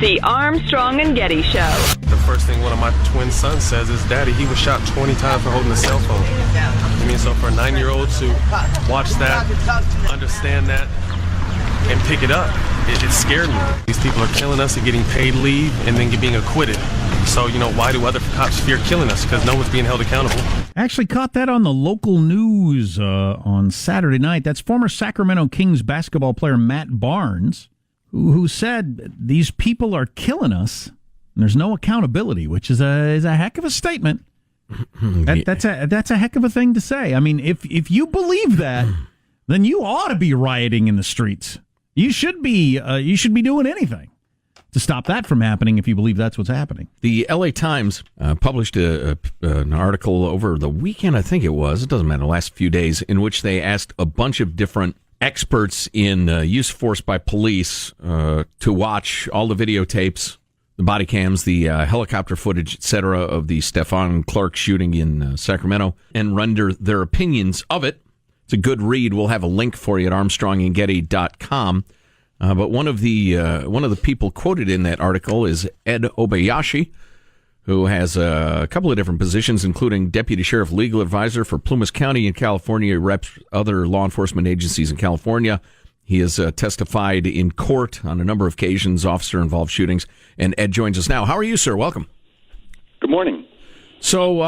The Armstrong and Getty Show. The first thing one of my twin sons says is, Daddy, he was shot 20 times for holding a cell phone. I mean, so for a 9-year-old to watch that, understand that, and pick it up, it scared me. These people are killing us and getting paid leave and then being acquitted. So, why do other cops fear killing us? Because no one's being held accountable. I actually caught that on the local news on Saturday night. That's former Sacramento Kings basketball player Matt Barnes, who said these people are killing us, and there's no accountability, which is a heck of a statement. That's a heck of a thing to say. I mean, if you believe that, then you ought to be rioting in the streets. You should be doing anything to stop that from happening if you believe that's what's happening. The L.A. Times published an article over the weekend, I think it was. It doesn't matter, the last few days, in which they asked a bunch of different experts in use of force by police to watch all the videotapes, the body cams, the helicopter footage, etc., of the Stephon Clark shooting in Sacramento, and render their opinions of it. It's a good read. We'll have a link for you at ArmstrongandGetty.com. But one of the people quoted in that article is Ed Obayashi, who has a couple of different positions, including Deputy Sheriff Legal Advisor for Plumas County in California. He reps other law enforcement agencies in California. He has testified in court on a number of occasions, officer-involved shootings. And Ed joins us now. How are you, sir? Welcome. Good morning. So,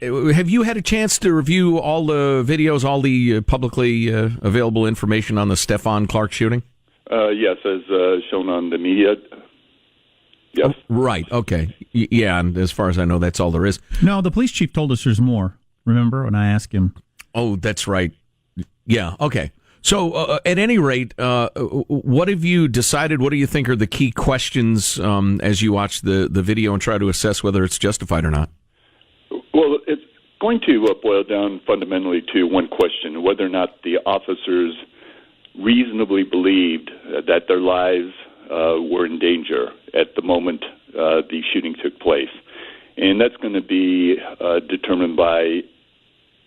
have you had a chance to review all the videos, all the publicly available information on the Stephon Clark shooting? Yes, as shown on the media. Yes. Oh, right, okay. Yeah, and as far as I know, that's all there is. No, the police chief told us there's more. Remember when I asked him? Oh, that's right. Yeah, okay. So, at any rate, what have you decided? What do you think are the key questions as you watch the video and try to assess whether it's justified or not? Well, it's going to boil down fundamentally to one question, whether or not the officers reasonably believed that their lives were in danger at the moment the shooting took place. And that's going to be determined by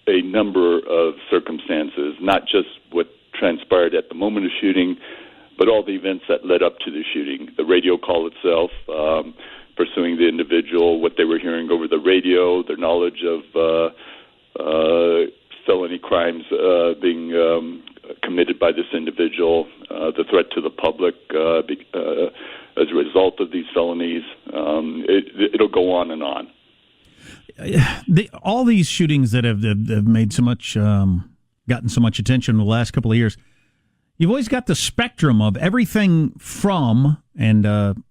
a number of circumstances, not just what transpired at the moment of shooting, but all the events that led up to the shooting. The radio call itself, pursuing the individual, what they were hearing over the radio, their knowledge of felony crimes being committed by this individual, the threat to the public as a result of these felonies. It'll go on and on. All these shootings that have made so much, gotten so much attention in the last couple of years, you've always got the spectrum of everything from, and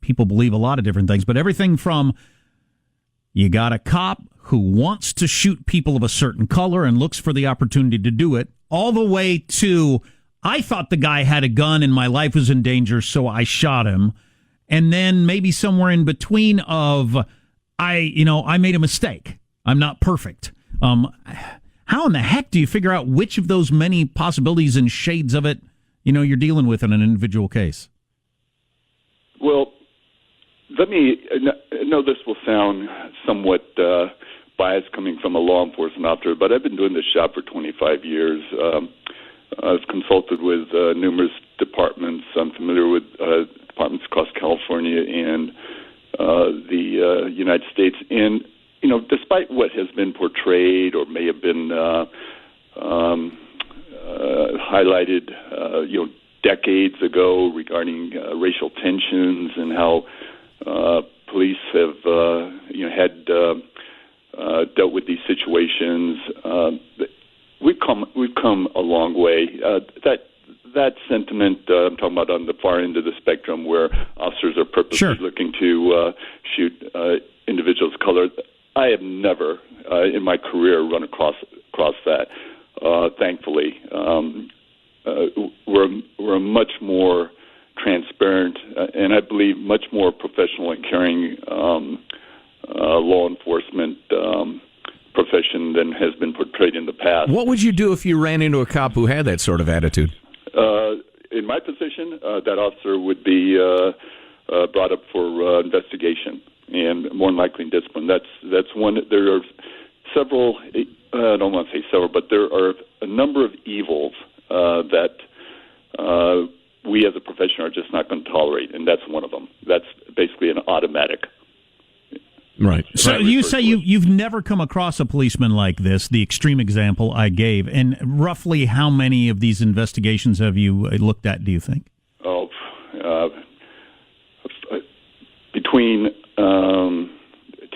people believe a lot of different things, but everything from you got a cop who wants to shoot people of a certain color and looks for the opportunity to do it, all the way to I thought the guy had a gun and my life was in danger, so I shot him. And then maybe somewhere in between of I made a mistake. I'm not perfect. How in the heck do you figure out which of those many possibilities and shades of it, you're dealing with in an individual case? Well, let me know this will sound somewhat biased coming from a law enforcement officer, but I've been doing this job for 25 years. I've consulted with numerous departments. I'm familiar with departments across California and the United States. And, despite what has been portrayed or may have been highlighted, decades ago regarding racial tensions and how police have, had dealt with these situations. We've come a long way. That sentiment, I'm talking about on the far end of the spectrum, where officers are purposely looking to shoot individuals of color. I have never, in my career, run across that. Thankfully, we're much more transparent, and I believe much more professional and caring law enforcement profession than has been portrayed in the past. What would you do if you ran into a cop who had that sort of attitude? In my position, that officer would be brought up for investigation and more than likely discipline. That's one. There are several. I don't want to say several, but there are a number of evils that we as a profession are just not going to tolerate. and that's one of them. That's basically an automatic. Right. So you say you've never come across a policeman like this, the extreme example I gave, and roughly how many of these investigations have you looked at, do you think? Oh, between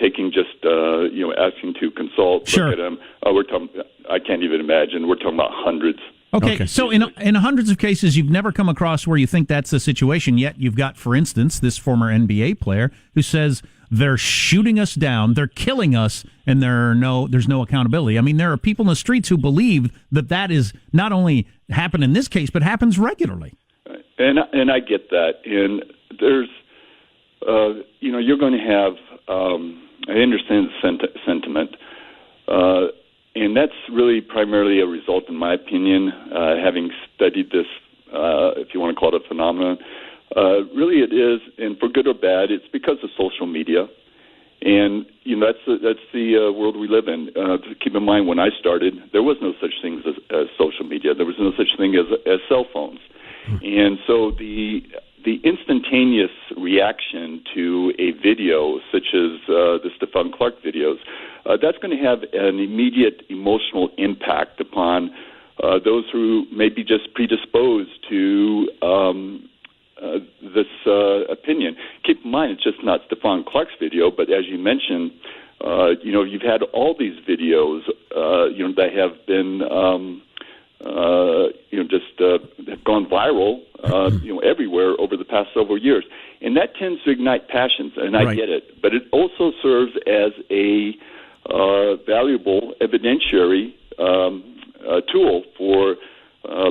taking just, asking to consult, Sure. look at them, we're talking, I can't even imagine, we're talking about hundreds. Okay, so in hundreds of cases, you've never come across where you think that's the situation, yet you've got, for instance, this former NBA player who says they're shooting us down, they're killing us, and there's no accountability. I mean, there are people in the streets who believe that is not only happened in this case, but happens regularly. And I get that. And there's, you're going to have, I understand the sentiment, and that's really primarily a result, in my opinion, having studied this, if you want to call it a phenomenon. Really it is, and for good or bad, it's because of social media. And, that's the world we live in. Keep in mind, when I started, there was no such thing as social media. There was no such thing as cell phones. And so the instantaneous reaction to a video, such as the Stephon Clark videos, that's going to have an immediate emotional impact upon those who may be just predisposed to this opinion. Keep in mind, it's just not Stephon Clark's video, but as you mentioned, you've had all these videos, that have been, have gone viral, everywhere over the past several years. And that tends to ignite passions, and I get it. But it also serves as a valuable evidentiary tool for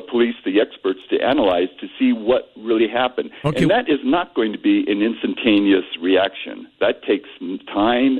police, the experts, to analyze to see what really happened. Okay. And that is not going to be an instantaneous reaction. That takes time